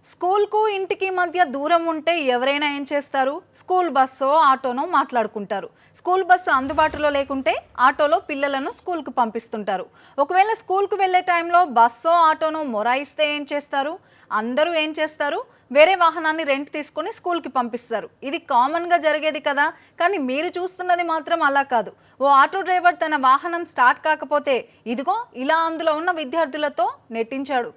స్కూల్‌కు, ఇంటికి మధ్య దూరం ఉంటే ఎవరైనా ఏం చేస్తారు? స్కూల్ బస్సో, ఆటోనో మాట్లాడుకుంటారు. స్కూల్ బస్సు అందుబాటులో లేకుంటే ఆటోలో పిల్లలను స్కూల్‌కు పంపిస్తుంటారు. ఒకవేళ స్కూల్‌కు వెళ్ళే టైంలో బస్సో, ఆటోనో మొరాయిస్తే ఏం చేస్తారు? అందరూ ఏం చేస్తారు? వేరే వాహనాన్ని రెంట్ తీసుకొని స్కూల్‌కి పంపిస్తారు. ఇది కామన్‌గా జరిగేది కదా! కానీ మీరు చూస్తున్నది మాత్రం అలా కాదు. ఓ ఆటో డ్రైవర్ తన వాహనం స్టార్ట్ కాకపోతే ఇదిగో ఇలా అందులో ఉన్న విద్యార్థులతో నెట్టించాడు.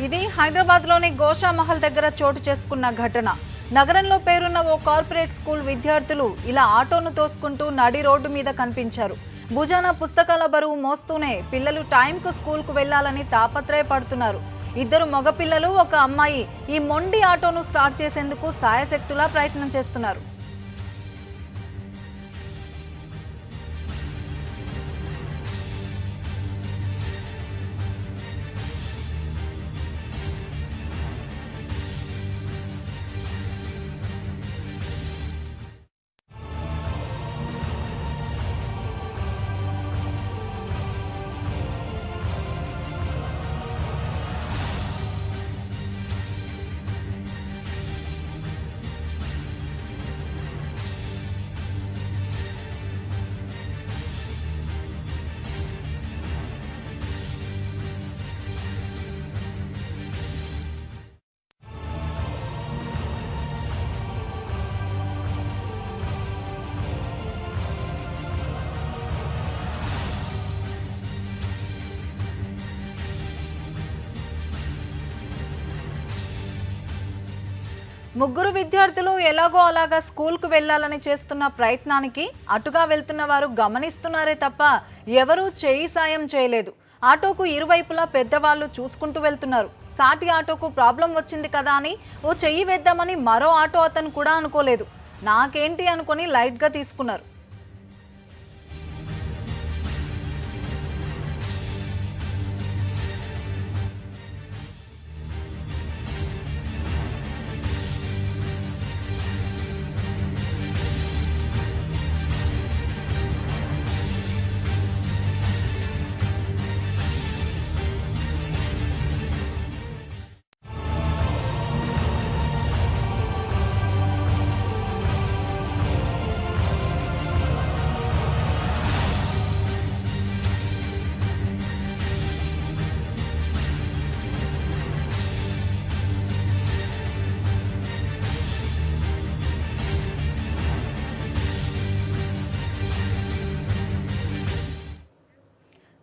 ఇది హైదరాబాద్లోని గోషామహల్ దగ్గర చోటు చేసుకున్న ఘటన. నగరంలో పేరున్న ఓ కార్పొరేట్ స్కూల్ విద్యార్థులు ఇలా ఆటోను తోసుకుంటూ నడి రోడ్డు మీద కనిపించారు. భుజాన పుస్తకాల బరువు మోస్తూనే పిల్లలు టైంకు స్కూల్కు వెళ్లాలని తాపత్రయపడుతున్నారు. ఇద్దరు మగపిల్లలు, ఒక అమ్మాయి ఈ మొండి ఆటోను స్టార్ట్ చేసేందుకు సాయశక్తులా ప్రయత్నం చేస్తున్నారు. ముగ్గురు విద్యార్థులు ఎలాగో అలాగా స్కూల్కు వెళ్లాలని చేస్తున్న ప్రయత్నానికి అటుగా వెళ్తున్న వారు గమనిస్తున్నారే తప్ప ఎవరూ చేయి సాయం చేయలేదు. ఆటోకు ఇరువైపులా పెద్దవాళ్ళు చూసుకుంటూ వెళ్తున్నారు. సాటి ఆటోకు ప్రాబ్లం వచ్చింది కదా అని ఓ చెయ్యి వేద్దామని మరో ఆటో అతను కూడా అనుకోలేదు. నాకేంటి అనుకొని లైట్గా తీసుకున్నారు.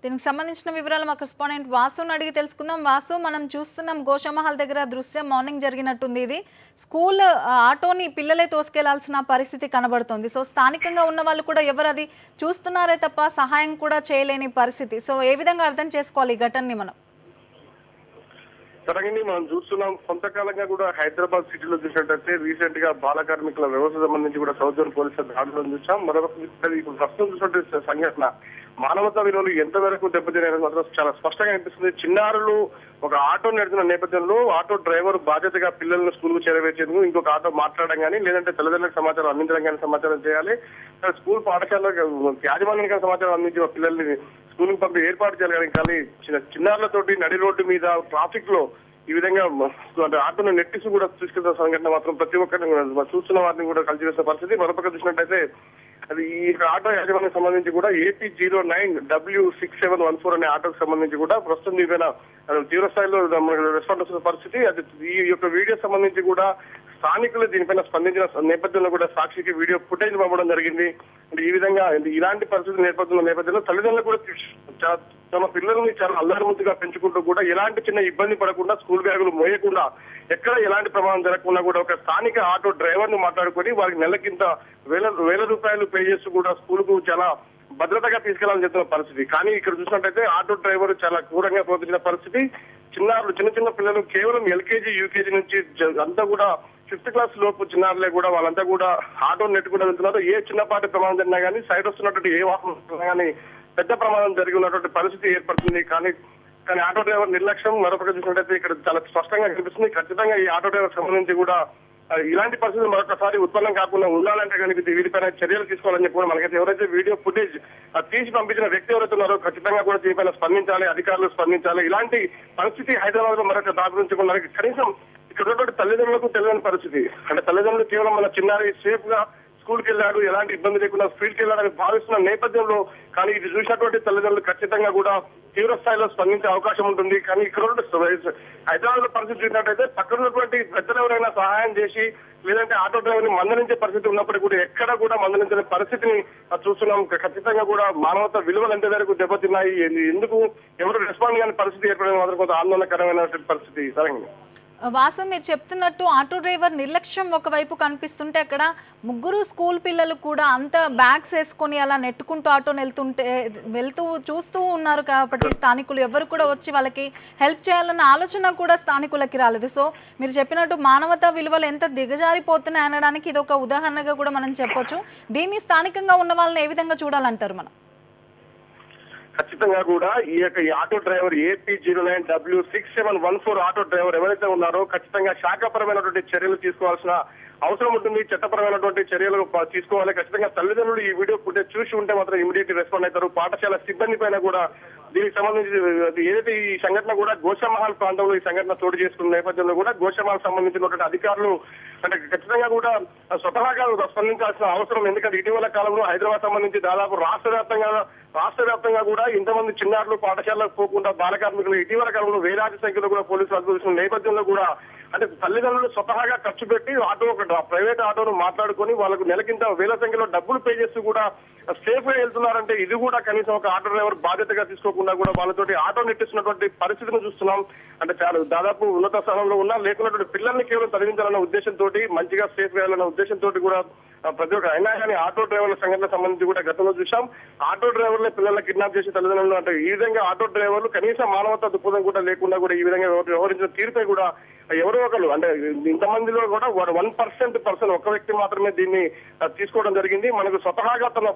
దీనికి సంబంధించిన వివరాలు మా కరెస్పాండెంట్ వాసుని అడిగి తెలుసుకుందాం. వాసు, మనం చూస్తున్నాం గోషామహల్ దగ్గర దృశ్యం మార్నింగ్ జరిగినట్టుంది. ఇది స్కూల్ ఆటోని పిల్లలే తోసుకెళ్లాల్సిన పరిస్థితి కనబడుతుంది. సో స్థానికంగా ఉన్న వాళ్ళు కూడా ఎవరు అది చూస్తున్నారే తప్ప సహాయం కూడా చేయలేని పరిస్థితి. సో ఏ విధంగా అర్థం చేసుకోవాలి ఈ ఘటనని మనం? తరగని మనం చూస్తున్నాం. కొంతకాలంగా కూడా హైదరాబాద్ సిటీలో చూసినట్టయితే రీసెంట్ గా బాల కార్మికుల వ్యవస్థ సంబంధించి కూడా సౌత్ జోన్ పోలీసుల దాడులను చూసాం. మరొక ఇప్పుడు ప్రస్తుతం చూసినట్టు సంఘటన మానవతా విలువలు ఎంతవరకు దెబ్బతినేది మాత్రం చాలా స్పష్టంగా అనిపిస్తుంది. చిన్నారులు ఒక ఆటో నడుతున్న నేపథ్యంలో ఆటో డ్రైవర్ బాధ్యతగా పిల్లలను స్కూల్కు చేరవేసేందుకు ఇంకొక ఆటో మాట్లాడడం కానీ, లేదంటే తల్లిదండ్రులకు సమాచారం అందించడం కానీ సమాచారం చేయాలి. స్కూల్ పాఠశాలలో యాజమాన్యానికి సమాచారం అందించి పిల్లల్ని స్కూల్కి పంపి ఏర్పాటు చేయాలి. కానీ చిన్నారులతోటి నడి రోడ్డు మీద ట్రాఫిక్ లో ఈ విధంగా ఆటోను నెట్టిసి కూడా తీసుకెళ్తున్న సంఘటన మాత్రం ప్రతి ఒక్కరిని చూస్తున్న వారిని కూడా కలిసివేసిన పరిస్థితి. మరొక చూసినట్టయితే అది ఈ ఆటో యాజమాన్యానికి సంబంధించి కూడా AP09W6714 అనే ఆటోకి సంబంధించి కూడా ప్రస్తుతం తీవ్ర స్థాయిలో రెస్పాండ్ వస్తున్న పరిస్థితి. అది ఈ యొక్క వీడియో సంబంధించి కూడా స్థానికులు దీనిపైన స్పందించిన నేపథ్యంలో కూడా సాక్షికి వీడియో ఫుటేజ్ పంపడం జరిగింది. అంటే ఈ విధంగా ఇలాంటి పరిస్థితుల నేపథ్యంలో తల్లిదండ్రులు కూడా తమ పిల్లల్ని చాలా అల్లరిముద్దుగా పెంచుకుంటూ కూడా ఎలాంటి చిన్న ఇబ్బంది పడకుండా స్కూల్ బ్యాగులు మోయకుండా ఎక్కడ ఎలాంటి ప్రమాదం జరగకుండా కూడా ఒక స్థానిక ఆటో డ్రైవర్ ను మాట్లాడుకొని వారికి నెలకింత వేల రూపాయలు పే చేస్తూ కూడా స్కూల్ కు చాలా భద్రతగా తీసుకెళ్లాలని చెప్తున్న పరిస్థితి. కానీ ఇక్కడ చూసినట్టయితే ఆటో డ్రైవర్ చాలా క్రూరంగా ప్రవర్తించిన పరిస్థితి. చిన్న పిల్లలు కేవలం ఎల్కేజీ యూకేజీ నుంచి అంతా కూడా 5th క్లాస్ లోపు చిన్నారులే కూడా వాళ్ళంతా కూడా ఆటో నెట్టుకుంటూ వెళ్తున్నారు. ఏ చిన్నపాటి ప్రమాదం జరిగినా కానీ సైడ్ వస్తున్నటువంటి ఏ వాహనం కానీ పెద్ద ప్రమాదం జరిగి ఉన్నటువంటి పరిస్థితి ఏర్పడుతుంది. కానీ ఆటో డ్రైవర్ నిర్లక్ష్యం మరొకటి చూసినట్టయితే ఇక్కడ చాలా స్పష్టంగా కనిపిస్తుంది. ఖచ్చితంగా ఈ ఆటో డ్రైవర్ సంబంధించి కూడా ఇలాంటి పరిస్థితులు మరొకసారి ఉత్పన్నం కాకుండా ఉండాలంటే కనుక వీరిపైన చర్యలు తీసుకోవాలని చెప్పి కూడా మనకైతే ఎవరైతే వీడియో ఫుటేజ్ తీసి పంపించిన వ్యక్తి ఎవరైతే ఉన్నారో ఖచ్చితంగా కూడా దీనిపైన స్పందించాలి, అధికారులు స్పందించాలి. ఇలాంటి పరిస్థితి హైదరాబాద్ లో మరొక దాపురించకుండా మనకి కనీసం ఇక్కడ ఉన్నటువంటి తల్లిదండ్రులకు తెలియని పరిస్థితి. అంటే తల్లిదండ్రులు కేవలం మన చిన్నారి సేఫ్ గా స్కూల్కి వెళ్ళాడు, ఎలాంటి ఇబ్బంది లేకుండా ఫీల్డ్కి వెళ్ళాడని భావిస్తున్న నేపథ్యంలో కానీ ఇది చూసినటువంటి తల్లిదండ్రులు ఖచ్చితంగా కూడా తీవ్ర స్థాయిలో స్పందించే అవకాశం ఉంటుంది. కానీ ఇక్కడ హైదరాబాద్ లో పరిస్థితి చూసినట్టయితే పక్కన ఉన్నటువంటి పెద్దలు ఎవరైనా సహాయం చేసి లేదంటే ఆటో డ్రైవర్ ని మందలించే పరిస్థితి ఉన్నప్పటికీ కూడా ఎక్కడ కూడా మందలించే పరిస్థితిని చూస్తున్నాం. ఖచ్చితంగా కూడా మానవత విలువలు ఎంత వరకు దెబ్బతిన్నాయి, ఎందుకు ఎవరు రెస్పాండ్ కాని పరిస్థితి ఏర్పడడం మాత్రం కొంత ఆందోళనకరమైనటువంటి పరిస్థితి. సరేండి వాసు, మీరు చెప్తున్నట్టు ఆటో డ్రైవర్ నిర్లక్ష్యం ఒకవైపు కనిపిస్తుంటే అక్కడ ముగ్గురు స్కూల్ పిల్లలు కూడా అంత బ్యాగ్స్ వేసుకొని అలా నెట్టుకుంటూ ఆటో వెళ్తూ చూస్తూ ఉన్నారు. కాబట్టి స్థానికులు ఎవరు కూడా వచ్చి వాళ్ళకి హెల్ప్ చేయాలన్న ఆలోచన కూడా స్థానికులకి రాలేదు. సో మీరు చెప్పినట్టు మానవతా విలువలు ఎంత దిగజారిపోతున్నాయి అనడానికి ఇది ఒక ఉదాహరణగా కూడా మనం చెప్పొచ్చు. దీన్ని స్థానికంగా ఉన్న వాళ్ళని ఏ విధంగా చూడాలంటారు మనం? ఖచ్చితంగా కూడా ఈ auto driver AP09W6714 auto driver ఎవరైతే ఉన్నారో ఖచ్చితంగా శాఖపరమైనటువంటి చర్యలు తీసుకోవాల్సిన అవసరం ఉంటుంది. చట్టపరమైనటువంటి చర్యలు తీసుకోవాలి. ఖచ్చితంగా తల్లిదండ్రులు ఈ వీడియో ఫుటేజ్ చూసి ఉంటే మాత్రం ఇమీడియట్ రెస్పాండ్ అవుతారు. పాఠశాల సిబ్బంది పైన కూడా దీనికి సంబంధించి ఏదైతే ఈ సంఘటన కూడా గోషామహల్ ప్రాంతంలో ఈ సంఘటన చోటు చేసుకున్న నేపథ్యంలో కూడా గోషామహల్ సంబంధించినటువంటి అధికారులు అంటే ఖచ్చితంగా కూడా స్వతహాగా స్పందించాల్సిన అవసరం. ఎందుకంటే ఇటీవల కాలంలో హైదరాబాద్ సంబంధించి దాదాపు రాష్ట్ర వ్యాప్తంగా కూడా ఇంతమంది చిన్నారులు పాఠశాలకు పోకుండా బాల కార్మికులు ఇటీవల కాలంలో వేలాది సంఖ్యలో కూడా పోలీసులు అదుపుస్తున్న నేపథ్యంలో కూడా అంటే తల్లిదండ్రులు స్వతహాగా ఖర్చు పెట్టి ప్రైవేట్ ఆటోను మాట్లాడుకొని వాళ్ళకు నెలకింత వేల సంఖ్యలో డబ్బులు పే చేస్తూ కూడా సేఫ్ గా వెళ్తున్నారంటే ఇది కూడా కనీసం ఒక ఆటో డ్రైవర్ బాధ్యతగా తీసుకోకుండా కూడా వాళ్ళతోటి ఆటో నెట్టిస్తున్నటువంటి పరిస్థితిని చూస్తున్నాం. అంటే చాలా దాదాపు ఉన్నత స్థానంలో ఉన్నా లేకున్నటువంటి పిల్లల్ని కేవలం చదివించాలన్న ఉద్దేశంతో మంచిగా సేఫ్ వేయాలన్న ఉద్దేశంతో కూడా ప్రతి ఒక్క అయినా కానీ ఆటో డ్రైవర్ల సంఘటన సంబంధించి కూడా గతంలో చూసాం. ఆటో డ్రైవర్లే పిల్లల్ని కిడ్నాప్ చేసి తల్లిదండ్రులు అంటే ఈ విధంగా ఆటో డ్రైవర్లు కనీసం మానవతా దృక్పథం కూడా లేకుండా కూడా ఈ విధంగా వ్యవహరించిన తీరుపై కూడా ఎవరో ఒకరు అంటే ఇంతమందిలో కూడా 1% ఒక వ్యక్తి మాత్రమే దీన్ని తీసుకోవడం జరిగింది. మనకు స్వతహాగా తన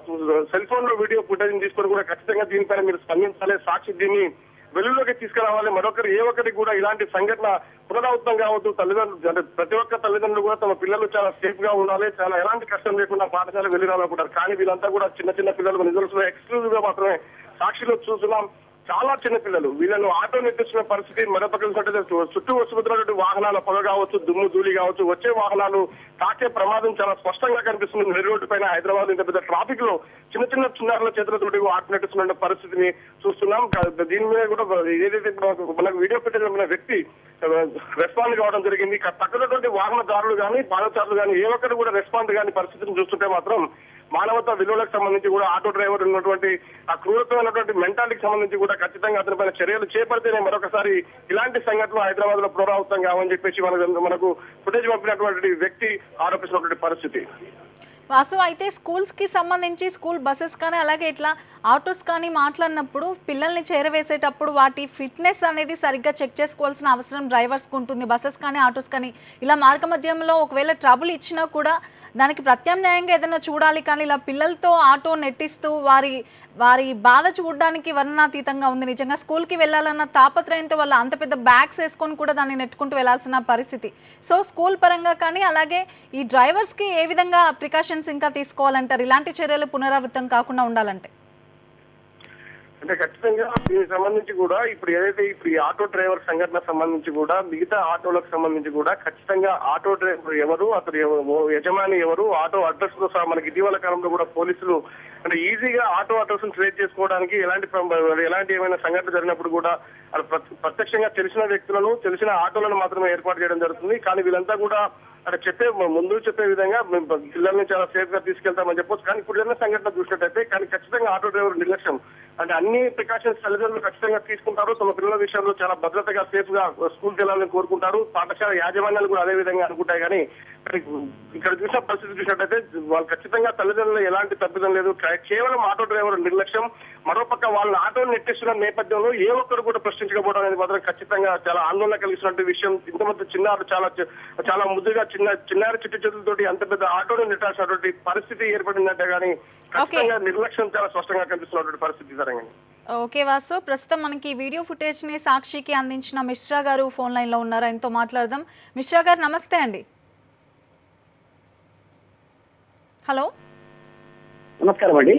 సెల్ ఫోన్ లో వీడియో ఫుటేజ్ తీసుకొని కూడా ఖచ్చితంగా దీనిపైన మీరు స్పందించాలి, సాక్షి దీన్ని వెలుగులోకి తీసుకురావాలి. మరొకరు ఏ ఒక్కరికి కూడా ఇలాంటి సంఘటన పునరావృతం కావద్దు. తల్లిదండ్రులు అంటే ప్రతి ఒక్క తల్లిదండ్రులు కూడా తమ పిల్లలు చాలా సేఫ్ గా ఉండాలి, చాలా ఎలాంటి కష్టం లేకుండా పాఠశాల వెళ్ళి రావాలనుకుంటారు. కానీ వీళ్ళంతా కూడా చిన్న పిల్లలు రిజల్ట్స్ లో ఎక్స్క్లూజివ్ గా మాత్రమే సాక్షిలో చూస్తున్నాం. చాలా చిన్న పిల్లలు వీళ్ళను ఆటో నెట్టిస్తున్న పరిస్థితి. మరొక చుట్టూ వస్తున్నటువంటి వాహనాల పొగ కావచ్చు, దుమ్ము ధూళి కావచ్చు, వచ్చే వాహనాలు తాకే ప్రమాదం చాలా స్పష్టంగా కనిపిస్తుంది. నడి రోడ్డు పైన హైదరాబాద్ ఇంత పెద్ద ట్రాఫిక్ లో చిన్నారుల చేతులతోటి ఆటో నెట్టిస్తున్న పరిస్థితిని చూస్తున్నాం. దీని మీద కూడా ఏదైతే మనకు వీడియో పెట్టిన వ్యక్తి రెస్పాండ్ కావడం జరిగింది. పక్కనటువంటి వాహనదారులు కానీ పాదచారులు కానీ ఏ ఒక్కరు కూడా రెస్పాండ్ కాని పరిస్థితిని చూస్తుంటే మాత్రం మానవతా విలువలకు సంబంధించి కూడా ఆటో డ్రైవర్ ఉన్నటువంటి ఆ క్రూరత్వమైనటువంటి మెంటాలిటీకి సంబంధించి కూడా ఖచ్చితంగా అతనిపైన చర్యలు చేపడితేనే మరొకసారి ఇలాంటి సంఘటనలు హైదరాబాద్ లో పునరావృతం కావని చెప్పేసి మనకు ఫుటేజ్ పంపినటువంటి వ్యక్తి ఆరోపిస్తున్నటువంటి పరిస్థితి. వాసు, అయితే స్కూల్స్కి సంబంధించి స్కూల్ బస్సెస్ కానీ అలాగే ఇట్లా ఆటోస్ కానీ మాట్లాడినప్పుడు పిల్లల్ని చేరవేసేటప్పుడు వాటి ఫిట్నెస్ అనేది సరిగ్గా చెక్ చేసుకోవాల్సిన అవసరం డ్రైవర్స్కి ఉంటుంది. బస్సెస్ కానీ ఆటోస్ కానీ ఇలా మార్గ మధ్యంలో ఒకవేళ ట్రబుల్ ఇచ్చినా కూడా దానికి ప్రత్యామ్నాయంగా ఏదైనా చూడాలి. కానీ ఇలా పిల్లలతో ఆటో నెట్టిస్తూ వారి బాధ చూడడానికి వర్ణనాతీతంగా ఉంది. నిజంగా స్కూల్కి వెళ్ళాలన్న తాపత్రయంతో వాళ్ళు అంత పెద్ద బ్యాగ్స్ వేసుకొని కూడా దాన్ని నెట్టుకుంటూ వెళ్లాల్సిన పరిస్థితి. సో స్కూల్ పరంగా కానీ అలాగే ఈ డ్రైవర్స్కి ఏ విధంగా ప్రికాషన్స్ ఇంకా తీసుకోవాలంటారు ఇలాంటి చర్యలు పునరావృతం కాకుండా ఉండాలంటే? అంటే ఖచ్చితంగా దీనికి సంబంధించి కూడా ఇప్పుడు ఏదైతే ఇప్పుడు ఈ ఆటో డ్రైవర్ సంఘటన సంబంధించి కూడా మిగతా ఆటోలకు సంబంధించి కూడా ఖచ్చితంగా ఆటో డ్రైవర్ ఎవరు, అతను యజమాని ఎవరు, ఆటో అడ్రస్ తో సహా మనకి ఇటీవల కాలంలో కూడా పోలీసులు అంటే ఈజీగా ఆటో అడ్రస్ ట్రేస్ చేసుకోవడానికి ఎలాంటి ఏమైనా సంఘటన జరిగినప్పుడు కూడా ప్రత్యక్షంగా తెలిసిన వ్యక్తులను తెలిసిన ఆటోలను మాత్రమే ఏర్పాటు చేయడం జరుగుతుంది. కానీ వీళ్ళంతా కూడా అంటే ముందు చెప్పే విధంగా మేము పిల్లల్ని చాలా సేఫ్ గా తీసుకెళ్తామని చెప్పొచ్చు. కానీ ఇప్పుడు ఏదైనా సంఘటన చూసినట్టయితే కానీ ఖచ్చితంగా ఆటో డ్రైవర్ నిర్లక్ష్యం, అంటే అన్ని ప్రికాషన్స్ తల్లిదండ్రులు ఖచ్చితంగా తీసుకుంటారు. తమ పిల్లల విషయంలో చాలా భద్రతగా సేఫ్ గా స్కూల్కి వెళ్ళాలని కోరుకుంటారు. పాఠశాల యాజమాన్యాలు కూడా అదే విధంగా అనుకుంటాయి. కానీ ఇక్కడ చూసిన పరిస్థితి చూసినట్టయితే వాళ్ళు ఖచ్చితంగా తల్లిదండ్రులు ఎలాంటి తప్పిదం లేదు, కేవలం ఆటో డ్రైవర్ నిర్లక్ష్యం. మరోపక్క వాళ్ళ ఆటోను నెట్టేస్తున్న నేపథ్యంలో ఏ ఒక్కరు కూడా ప్రశ్నించకపోవడం అనేది మాత్రం ఖచ్చితంగా చాలా ఆందోళన కలిగిస్తున్నటువంటి విషయం. ఇంతమంది చిన్నారు చాలా ముద్దుగా చిన్నారి చిట్టి చేతులతోటి అంత పెద్ద ఆటోను నెట్టాల్సినటువంటి పరిస్థితి ఏర్పడిందంటే కానీ ఖచ్చితంగా నిర్లక్ష్యం చాలా స్పష్టంగా కనిపిస్తున్నటువంటి పరిస్థితి జరగండి. ఓకే వాసు, ప్రస్తుతం మనకి ఈ వీడియో ఫుటేజ్ ని సాక్షికి అందించిన మిశ్రా గారు ఫోన్ లైన్ లో ఉన్నారు, ఆయనతో మాట్లాడదాం. మిశ్రా గారు నమస్తే అండి. హలో, నమస్కారం అండి.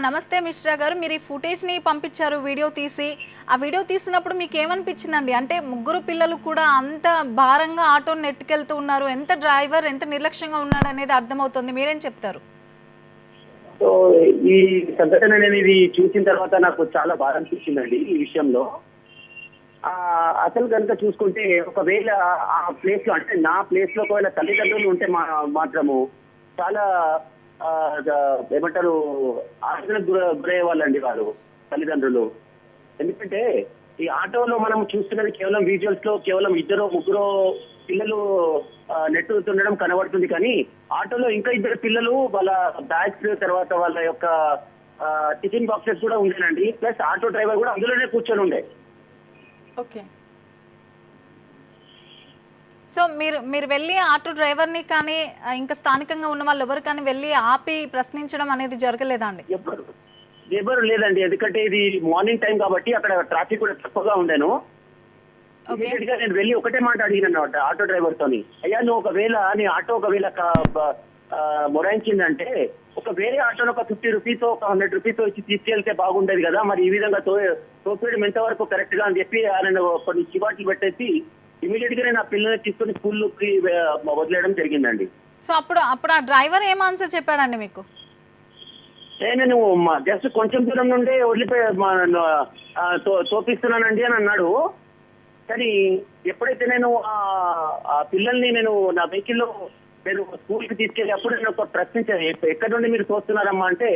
నమస్తే మిశ్రా గారు, మీరు ఈ ఫుటేజ్ ని పంపించారు వీడియో తీసి. ఆ వీడియో తీసినప్పుడు మీకు ఏమనిపించిందండి? అంటే ముగ్గురు పిల్లలు కూడా అంత భారంగా ఆటోని నెట్టుకెళ్తూ ఉన్నారు, ఎంత డ్రైవర్ ఎంత నిర్లక్ష్యంగా ఉన్నాడు అనేది అర్థమవుతుంది. మీరేం చెప్తారు? సో ఈ సంఘటన అనేది చూసిన తర్వాత నాకు చాలా బాధ అనిపించిందండి ఈ విషయంలో. అసలు కనుక చూసుకుంటే ఒకవేళ ఆ ప్లేస్ లో, అంటే నా ప్లేస్ లో ఒకవేళ తల్లిదండ్రులు ఉంటే మాత్రము చాలా ఏమంటారు ఆలోచనకు గురయ్యే వాళ్ళండి వారు తల్లిదండ్రులు. ఎందుకంటే ఈ ఆటోలో మనం చూస్తున్నది కేవలం విజువల్స్ లో కేవలం ఇద్దరు ముగ్గురు పిల్లలు నెట్టుతుండడం కనబడుతుంది. కానీ ఆటోలో ఇంకా ఇద్దరు పిల్లలు వాళ్ళ బ్యాగ్స్, తర్వాత వాళ్ళ యొక్క టిఫిన్ బాక్సెస్ కూడా ఉండేనండి. ప్లస్ ఆటో డ్రైవర్ కూడా అందులోనే కూర్చొని ఉండే. ఓకే, సో మీరు వెళ్ళి ఆటో డ్రైవర్ని కానీ ఇంకా స్థానికంగా ఉన్న వాళ్ళు ఎవరు కానీ వెళ్ళి ఆపి ప్రశ్నించడం అనేది జరగలేదా అండి? ఎవరు లేదండి, ఎందుకంటే ఇది మార్నింగ్ టైం కాబట్టి అక్కడ ట్రాఫిక్ కూడా తక్కువగా ఉండేను. నేను వెళ్ళి ఒకటే మాట అడిగిన అన్నమాట ఆటో డ్రైవర్ తోని, అయ్యా నువ్వు ఒకవేళ నీ ఆటో ఒకవేళ మొరాయించిందంటే ఒక వేరే ఆటోను ఒక 50 రూపీస్ ఒక 100 రూపీస్ వచ్చి తీసుకెళ్తే బాగుండేది కదా, మరి ఈ విధంగా తోపేయడం ఎంతవరకు కరెక్ట్ గా అని చెప్పి ఆయన కొన్ని చివాట్లు పెట్టేసి ఇమీడియట్ గా నేను ఆ పిల్లల్ని తీసుకొని స్కూల్కి వదిలేయడం జరిగిందండి. సో అప్పుడు ఆ డ్రైవర్ ఏం ఆన్సర్ చెప్పాడండి మీకు? నేను జస్ట్ కొంచెం దూరం నుండే తోపిస్తున్నానండి అని అన్నాడు. కానీ ఎప్పుడైతే నేను ఆ పిల్లల్ని నా వెహికల్లో నేను స్కూల్కి తీసుకెళ్ళేటప్పుడు నేను ఒక ప్రశ్నించాను, ఎక్కడి నుండి మీరు తోస్తున్నారమ్మా అంటే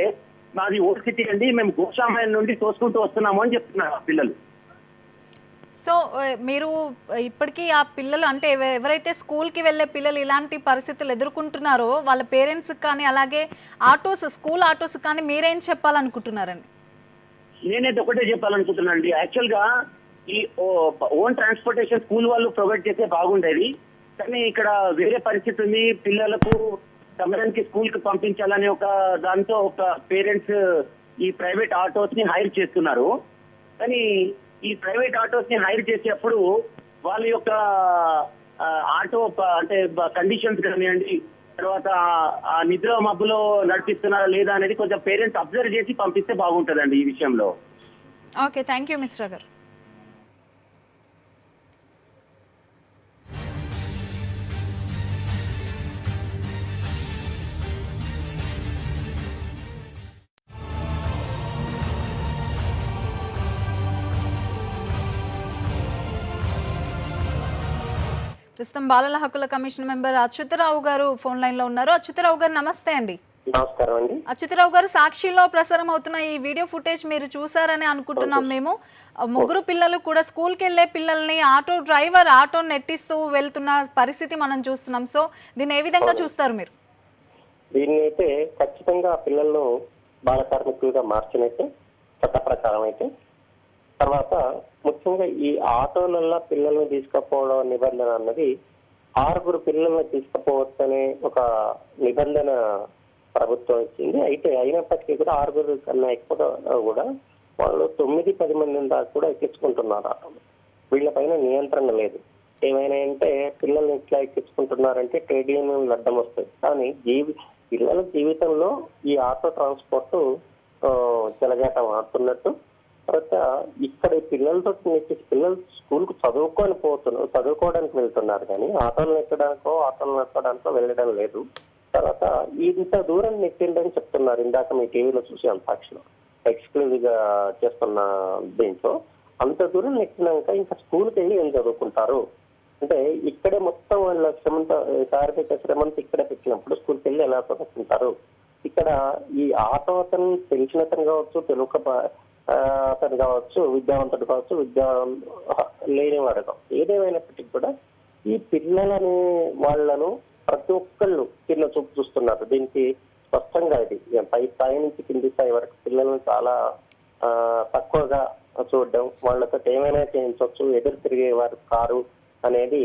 మాది ఓల్డ్ సిటీ అండి, మేము గోషామాయం నుండి తోసుకుంటూ వస్తున్నాము అని చెప్తున్నారు ఆ పిల్లలు. సో మీరు ఇప్పటికీ ఆ పిల్లలు అంటే ఎవరైతే స్కూల్కి వెళ్ళే పిల్లలు ఇలాంటి పరిస్థితులు ఎదుర్కొంటున్నారో వాళ్ళ పేరెంట్స్కి కానీ అలాగే స్కూల్ ఆటోస్ కానీ మీరేం చెప్పాలనుకుంటున్నారండి? నేనైతే ఒకటే చెప్పాలనుకుంటున్నాను అండి. యాక్చువల్గా ఈ ఓన్ ట్రాన్స్పోర్టేషన్ స్కూల్ వాళ్ళు ప్రొవైడ్ చేస్తే బాగుండేది. కానీ ఇక్కడ వేరే పరిస్థితి ఉంది, పిల్లలకు సమయానికి స్కూల్ కి పంపించాలని ఒక దాంతో ఒక పేరెంట్స్ ఈ ప్రైవేట్ ఆటోస్ ని హైర్ చేస్తున్నారు. కానీ ఈ ప్రైవేట్ ఆటోస్ ని హైర్ చేసేటప్పుడు వాళ్ళ యొక్క ఆటో అంటే కండిషన్స్ కానివ్వండి, తర్వాత ఆ నిద్ర మబ్బులో నడిపిస్తున్నారా లేదా అనేది కొంచెం పేరెంట్స్ అబ్జర్వ్ చేసి పంపిస్తే బాగుంటుందండి ఈ విషయంలో. ఓకే, థ్యాంక్ యూ మిస్రా గారు. ప్రస్తుతం బాలల హక్కుల కమిషన్ మెంబర్ అచ్యుతరావు గారు ఫోన్ లైన్ లో ఉన్నారు. అచ్యుతరావు గారు నమస్తే అండి. నమస్కారం అండి. అచ్యుతరావు గారు, సాక్షిలో ప్రసారం అవుతున్న ఈ వీడియో ఫుటేజ్ మీరు చూసారని అనుకుంటున్నాం మేము. ముగ్గురు పిల్లలు కూడా స్కూల్కి వెళ్ళే పిల్లల్ని ఆటో డ్రైవర్ ఆటో నెట్టిస్తూ వెళ్తున్న పరిస్థితి మనం చూస్తున్నాం. సో దీన్ని ఏ విధంగా చూస్తారు మీరు? దీన్ని అయితే ఖచ్చితంగా పిల్లలను బాల కార్మికులుగా మార్చినట్టే చట్ట ప్రకారం అయితే. తర్వాత ముఖ్యంగా ఈ ఆటోలలో పిల్లల్ని తీసుకుపోవడం నిబంధన అన్నది 6 పిల్లల్ని తీసుకుపోవచ్చనే ఒక నిబంధన ప్రభుత్వం ఇచ్చింది. అయితే అయినప్పటికీ కూడా 6 కన్నా ఎక్కువ కూడా వాళ్ళు 9-10 మంది దాకా కూడా ఎక్కించుకుంటున్నారు ఆటోలు. వీళ్ళపైన నియంత్రణ లేదు. ఏమైనా అంటే పిల్లల్ని ఇట్లా ఎక్కించుకుంటున్నారంటే ట్రేడ్ యూనియన్లు అడ్డం వస్తాయి. కానీ పిల్లల జీవితంలో ఈ ఆటో ట్రాన్స్పోర్ట్ చెలగాటం ఆడుతున్నట్టు. తర్వాత ఇక్కడ పిల్లలతో పిల్లలు స్కూల్కు చదువుకోవడానికి వెళ్తున్నారు, కానీ ఆటోలు ఎక్కడానికో వెళ్ళడం లేదు. తర్వాత ఇంత దూరం నెట్టిందని చెప్తున్నారు. ఇందాక మీ టీవీలో చూసాం సాక్షిలో ఎక్స్క్లూజివ్ గా చేస్తున్న దీంట్లో. అంత దూరం నెట్టినాక ఇంకా స్కూల్కి వెళ్ళి ఏం చదువుకుంటారు? అంటే ఇక్కడే మొత్తం వాళ్ళ శ్రమంతో శారీరక శ్రమంతో ఇక్కడే పెట్టినప్పుడు స్కూల్కి వెళ్ళి ఎలా చదువుకుంటారు? ఇక్కడ ఈ ఆటో అతను తెలిసిన అతను కావచ్చు, అతను కావచ్చు, విద్యావంతుడు కావచ్చు, లేనివాడు కావచ్చు, ఏదేమైనప్పటికీ కూడా ఈ పిల్లలని వాళ్ళను ప్రతి ఒక్కళ్ళు చిన్న చూపు చూస్తున్నారు. దీనికి స్పష్టంగా ఇది పై స్థాయి నుంచి కింది స్థాయి వరకు పిల్లలను చాలా తక్కువగా చూడడం, వాళ్ళతో ఏమైనా చేయించవచ్చు, ఎదురు తిరిగే వారు కారు అనేది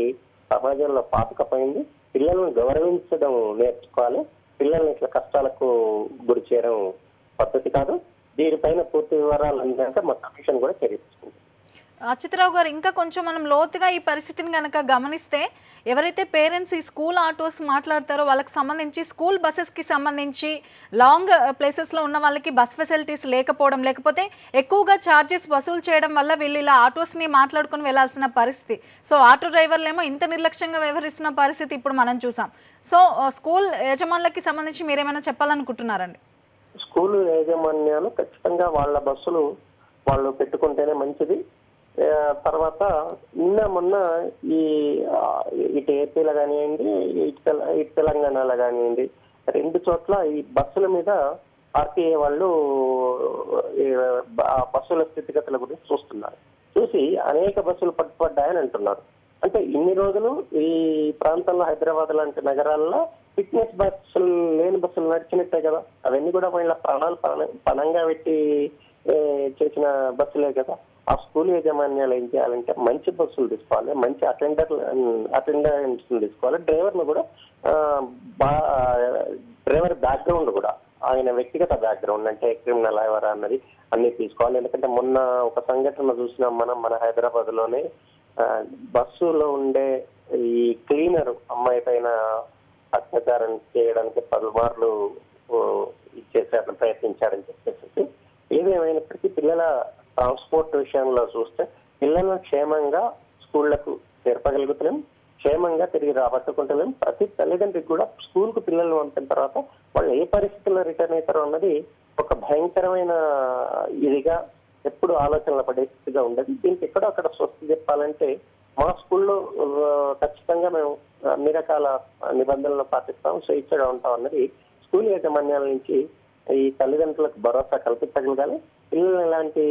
సమాజంలో పాతుకపోయింది. పిల్లలను గౌరవించడం నేర్చుకోవాలి. పిల్లల్ని ఇట్లా కష్టాలకు గురి చేయడం పద్ధతి కాదు. దీనిపైన పూర్తి వివరాలు అందాక మా కమిషన్ కూడా చర్య తీసుకుంటుంది. అచ్యుతరావు గారు, ఇంకా కొంచెం మనం లోతుగా ఈ పరిస్థితిని కనుక గమనిస్తే, ఎవరైతే పేరెంట్స్ ఈ స్కూల్ ఆటోస్ మాట్లాడతారో వాళ్ళకి సంబంధించి స్కూల్ బస్సెస్కి సంబంధించి లాంగ్ ప్లేసెస్లో ఉన్న వాళ్ళకి బస్ ఫెసిలిటీస్ లేకపోవడం, లేకపోతే ఎక్కువగా ఛార్జెస్ వసూలు చేయడం వల్ల వీళ్ళు ఇలా ఆటోస్ని మాట్లాడుకుని వెళ్లాల్సిన పరిస్థితి. సో ఆటో డ్రైవర్లేమో ఇంత నిర్లక్ష్యంగా వ్యవహరిస్తున్న పరిస్థితి ఇప్పుడు మనం చూసాం. సో స్కూల్ యజమానులకి సంబంధించి మీరేమైనా చెప్పాలనుకుంటున్నారండి? స్కూల్ యాజమాన్యాలు ఖచ్చితంగా వాళ్ళ బస్సులు వాళ్ళు పెట్టుకుంటేనే మంచిది. తర్వాత మొన్న ఇటు ఏపీలో కానివ్వండి, ఇటు తెలంగాణలో కానివ్వండి, 2 చోట్ల ఈ బస్సుల మీద ఆర్టీఏ వాళ్ళు బస్సుల స్థితిగతుల గురించి చూస్తున్నారు. చూసి అనేక బస్సులు పట్టుపడ్డాయని అంటున్నారు. అంటే ఇన్ని రోజులు ఈ ప్రాంతంలో హైదరాబాద్ లాంటి నగరాల్లో ఫిట్నెస్ బస్సులు లేని బస్సులు నడిచినట్టే కదా. అవన్నీ కూడా వీళ్ళ ప్రాణాలు పణంగా పెట్టి చేసిన బస్సులే కదా. ఆ స్కూల్ యాజమాన్యాలు ఏం చేయాలంటే మంచి బస్సులు తీసుకోవాలి, మంచి అటెండెన్స్ తీసుకోవాలి. డ్రైవర్ను కూడా డ్రైవర్ బ్యాక్గ్రౌండ్ కూడా, ఆయన వ్యక్తిగత బ్యాక్గ్రౌండ్ అంటే క్రిమినల్ ఎవరా అన్నది అన్ని తీసుకోవాలి. ఎందుకంటే మొన్న ఒక సంఘటన చూసినాం మన హైదరాబాద్ లోనే. బస్సులో ఉండే ఈ క్లీనర్ అమ్మాయి పైన అత్యాచారం చేయడానికి 10 మార్లు ఇచ్చేసారని ప్రయత్నించారని చెప్పేసి. ఏదేమైనప్పటికీ పిల్లల ట్రాన్స్పోర్ట్ విషయంలో చూస్తే పిల్లలను క్షేమంగా స్కూళ్లకు చేర్పగలుగుతున్నాం, క్షేమంగా తిరిగి రాబట్టుకుంటలేం. ప్రతి తల్లిదండ్రికి కూడా స్కూల్ కు పిల్లలు పంపిన తర్వాత వాళ్ళు ఏ పరిస్థితుల్లో రిటర్న్ అవుతారో అన్నది ఒక భయంకరమైన ఇదిగా ఎప్పుడు ఆలోచనలు పడే స్థితిగా ఉండదు. దీనికి ఎక్కడో అక్కడ స్వస్తి చెప్పాలంటే మా స్కూల్లో ఖచ్చితంగా మేము అన్ని రకాల నిబంధనలు పాటిస్తాం, స్వేచ్ఛగా ఉంటాం అన్నది స్కూల్ యాజమాన్యాల నుంచి ఈ తల్లిదండ్రులకు భరోసా కల్పించగలగాలి. పిల్లలు ఎలాంటి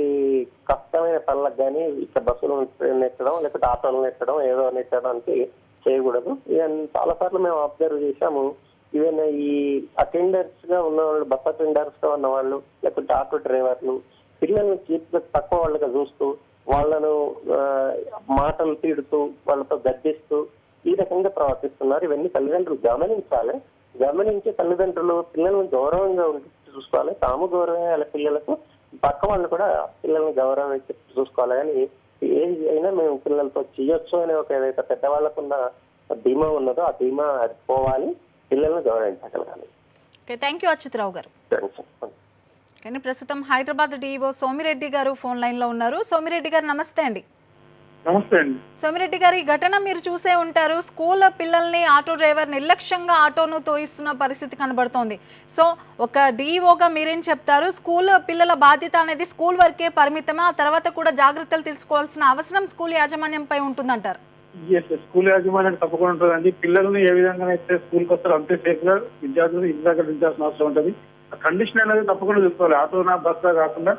కష్టమైన పనులకు కానీ ఇక్కడ బస్సులు నెట్టడం, లేకపోతే ఆటోలు నెట్టడం, ఏదో నెట్టడానికి చేయకూడదు. చాలా సార్లు మేము అబ్జర్వ్ చేశాము. ఈవెన్ ఈ అటెండర్స్ గా ఉన్న వాళ్ళు, బస్ అటెండర్స్ గా ఉన్న వాళ్ళు, లేకపోతే ఆటో డ్రైవర్లు పిల్లల్ని చీప్గా తక్కువ వాళ్ళగా చూస్తూ, వాళ్ళను మాటలు తీడుతూ, వాళ్ళతో గద్దిస్తూ ఈ రకంగా ప్రవర్తిస్తున్నారు. ఇవన్నీ తల్లిదండ్రులు గమనించాలి. గమనించి తల్లిదండ్రులు పిల్లలను గౌరవంగా చూసుకోవాలి, తాము గౌరవం పిల్లలకు, పక్క వాళ్ళు కూడా పిల్లల్ని గౌరవం ఇచ్చి చూసుకోవాలి. కానీ ఏది అయినా మేము పిల్లలతో చేయొచ్చు అనే ఒక ఏదైతే పెద్దవాళ్ళకున్న ధీమా ఉన్నదో ఆ ధీమా అది పోవాలి, పిల్లల్ని గౌరవించగలగాలి. థ్యాంక్ యూ అచ్యుతరావు గారు. కానీ ప్రస్తుతం హైదరాబాద్ డిఈఓ సోమిరెడ్డి గారు ఫోన్ లైన్ లో ఉన్నారు. సోమిరెడ్డి గారు నమస్తే అండి. నమస్తే అండి. సోమిరెడ్డి గారు, ఈ ఘటన మీరు చూసే ఉంటారు. స్కూల్ పిల్లల్ని ఆటో డ్రైవర్ నిర్లక్ష్యంగా ఆటోను తోయిస్తున్న పరిస్థితి కనబడుతోంది. సో ఒక డిఈఓగా మీరేం చెప్తారు? స్కూల్ పిల్లల బాధ్యత అనేది స్కూల్ వరకే పరిమితమా? ఆ తర్వాత కూడా జాగ్రత్తలు తీసుకోవాల్సిన అవసరం స్కూల్ యాజమాన్యంపై ఉంటుందంటారు? స్కూల్ యాజమాన్యం తప్పకుండా ఉంటుందండి. పిల్లల్ని ఏ విధంగా అయితే స్కూల్కి వస్తారో అంతే సేఫ్ గా విద్యార్థులు ఇంటి దగ్గర దించాల్సిన అవసరం ఉంటుంది. కండిషన్ అనేది తప్పకుండా చూసుకోవాలి. ఆటోనా బస్సా కాకుండా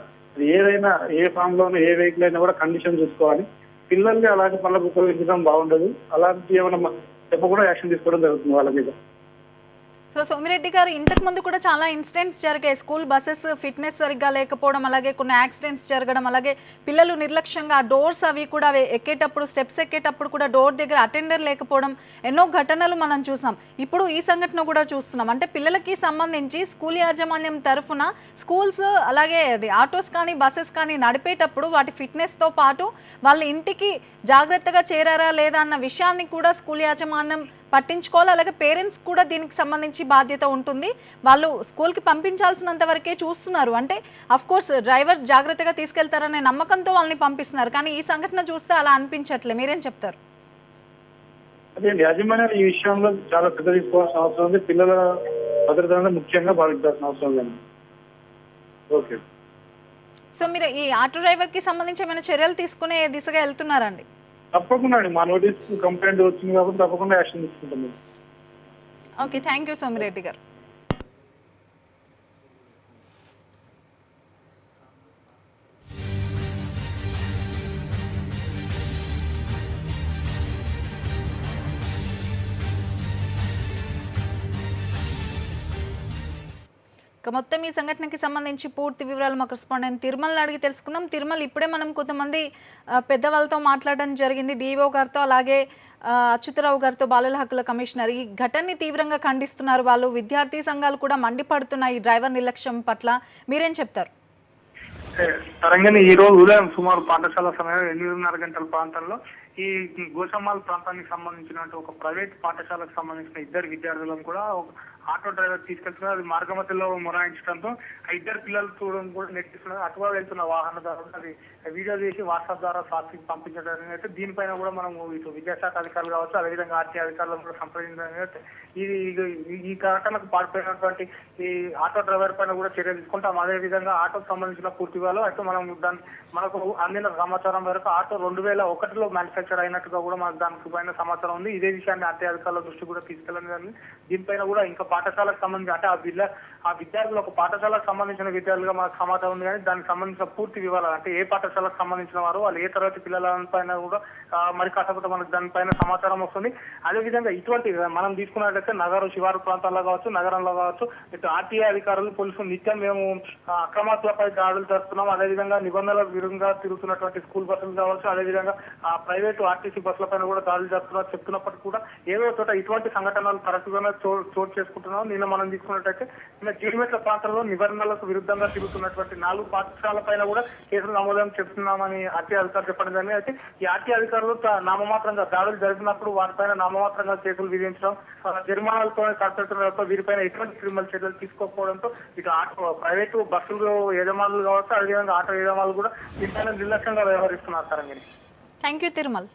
ఏదైనా ఏ ఫామ్ లోనూ ఏ వెహికల్ అయినా కూడా కండిషన్ చూసుకోవాలి. పిల్లల్ని అలాంటి పనులకు ఉపయోగించడం బాగుండదు. అలాంటి ఏమైనా చెప్పకుండా యాక్షన్ తీసుకోవడం జరుగుతుంది వాళ్ళ మీద. సో సోమిరెడ్డి గారు, ఇంతకు ముందు కూడా చాలా ఇన్సిడెంట్స్ జరిగాయి. స్కూల్ బస్సెస్ ఫిట్నెస్ సరిగ్గా లేకపోవడం, అలాగే కొన్ని యాక్సిడెంట్స్ జరగడం, అలాగే పిల్లలు నిర్లక్ష్యంగా డోర్స్ అవి కూడా ఎక్కేటప్పుడు, స్టెప్స్ ఎక్కేటప్పుడు కూడా డోర్ దగ్గర అటెండర్ లేకపోవడం, ఎన్నో ఘటనలు మనం చూసాం. ఇప్పుడు ఈ సంఘటన కూడా చూస్తున్నాం. అంటే పిల్లలకి సంబంధించి స్కూల్ యాజమాన్యం తరఫున స్కూల్స్ అలాగే అది ఆటోస్ కానీ బస్సెస్ కానీ నడిపేటప్పుడు వాటి ఫిట్నెస్తో పాటు వాళ్ళ ఇంటికి జాగ్రత్తగా చేరారా లేదా అన్న విషయాన్ని కూడా స్కూల్ యాజమాన్యం పట్టించుకోవాలి. అలాగే పేరెంట్స్ కూడా దీనికి సంబంధించి బాధ్యత ఉంటుంది. వాళ్ళు స్కూల్కి పంపించాల్సినంత వరకే చూస్తున్నారు. అంటే అఫ్ కోర్స్ డ్రైవర్ జాగ్రత్తగా తీసుకెళ్తారనే నమ్మకంతో వాళ్ళని పంపిస్తున్నారు. కానీ ఈ సంఘటన చూస్తే అలా అనిపించట్లే. మీరేం చెప్తారు? అదే యాజమాన్యాలు ఈ విషయంలో చాలా శ్రద్ధ తీసుకోవాల్సిన అవసరం ఉంది. పిల్లల భద్రతను ముఖ్యంగా భావించాల్సిన అవసరం ఉంది. ఓకే. సో మీరు ఈ ఆటో డ్రైవర్కి సంబంధించి ఏమైనా చర్యలు తీసుకునే దిశగా వెళ్తున్నారండి? తప్పకుండా అండి, మా నోటీస్ కంప్లైంట్ వచ్చింది కాబట్టి తప్పకుండా యాక్షన్ తీసుకుంటాం. ఓకే, థ్యాంక్ యూ సోమిరెడ్డి గారు. ఇక మొత్తం ఈ సంఘటనకి సంబంధించి పూర్తి వివరాలు మా కరెస్పాండెంట్ తిరుమలని అడిగి తెలుసుకుందాం. తిరుమల, ఇప్పుడే మనం కొంతమంది పెద్దవాళ్ళతో మాట్లాడడం జరిగింది, డిఓ గారితో, అలాగే అచ్యుతరావు గారితో, బాలల హక్కుల కమిషనర్. ఈ ఘటనని తీవ్రంగా ఖండిస్తున్నారు వాళ్ళు. విద్యార్థి సంఘాలు కూడా మండిపడుతున్నాయి ఈ డ్రైవర్ నిర్లక్ష్యం పట్ల. మీరేం చెప్తారు? తరంగని ఈ రోజు ఉదయం సుమారు పాఠశాల సమయం 8:30 గంటల ప్రాంతంలో ఈ గోషమ్మాల్ ప్రాంతానికి సంబంధించినటువంటి ఒక ప్రైవేట్ పాఠశాలకు సంబంధించిన ఇద్దరు విద్యార్థులను కూడా ఆటో డ్రైవర్ తీసుకెళ్తున్నారు. అది మార్గమధ్యలో మొరాయించడంతో ఆ ఇద్దరు పిల్లలు చూడడం కూడా నెట్టిస్తున్నారు. అటుగా వెళ్తున్న వాహనదారులు అది వీడియో చేసి వాట్సాప్ ద్వారా సాక్షికి పంపించడం అయితే దీనిపైన కూడా మనం ఇటు విద్యాశాఖ అధికారులు కావచ్చు, అదేవిధంగా ఆర్టీ అధికారులను కూడా సంప్రదించడం ఈ ఘటనకు పాల్పడినటువంటి ఈ ఆటో డ్రైవర్ పైన కూడా చర్యలు తీసుకుంటాం. అదేవిధంగా ఆటోకు సంబంధించిన పూర్తి వివరాలు అయితే మనకు అందిన సమాచారం వరకు ఆటో 2001లో మ్యానుఫ్యాక్చర్ అయినట్టుగా కూడా మనకు దానికి పైన సమాచారం ఉంది. ఇదే విషయాన్ని ఆర్టీ అధికారుల దృష్టి కూడా తీసుకెళ్ళడం జరిగింది. దీనిపైన కూడా ఇంకా పాఠశాలకు సంబంధించి అంటే ఆ విద్యార్థులు ఒక పాఠశాలకు సంబంధించిన విద్యార్థులుగా మనకు సమాచారం ఉంది, కానీ దానికి సంబంధించిన పూర్తి వివరాలు అంటే ఏ పాఠశాలకు సంబంధించిన వారు, వాళ్ళు ఏ తరగతి పిల్లల పైన కూడా మరి కాకపోతే మనకు దానిపైన సమాచారం వస్తుంది. అదేవిధంగా ఇటువంటి మనం తీసుకున్నట్లయితే నగరం శివారు ప్రాంతాల్లో కావచ్చు, నగరంలో కావచ్చు, ఇటు ఆర్టీఐ అధికారులు, పోలీసులు నిత్యం మేము అక్రమార్కులపై దాడులు జరుపుతున్నాం. అదేవిధంగా నిబంధనలకు విరుద్ధంగా తిరుగుతున్నటువంటి స్కూల్ బస్సులు కావచ్చు, అదేవిధంగా ప్రైవేటు ఆర్టీసీ బస్సుల పైన కూడా దాడులు జరుపుతున్నారు చెప్తున్నప్పటికీ కూడా ఏదో చోట ఇటువంటి సంఘటనలు తరచుగా చోటు చేసుకుంటున్నాం. నిన్న మనం తీసుకున్నట్టయితే నిన్న జీడిమెట్ల ప్రాంతంలో నిబంధనలకు విరుద్ధంగా తిరుగుతున్నటువంటి 4 పాఠశాల పైన కూడా కేసులు నమోదం చెప్తున్నామని ఆర్టీ అధికారులు చెప్పడం జరిగింది. అయితే ఈ ఆర్టీ అధికారులు నామమాత్రంగా దాడులు జరిపినప్పుడు వారిపైన నామమాత్రంగా కేసులు విధించడం, జరిమానాలతో సరిపెట్టడంతో వీరిపైన ఎటువంటి క్రిమినల్ చర్యలు తీసుకోకపోవడంతో ఇటు ఆటో ప్రైవేటు బస్సులు యజమానులు కావచ్చు, అదేవిధంగా ఆటో యజమానులు కూడా దీనిపైన నిర్లక్ష్యంగా వ్యవహరిస్తున్నారు. తరంగిణి, థ్యాంక్ యూ తిరుమల్.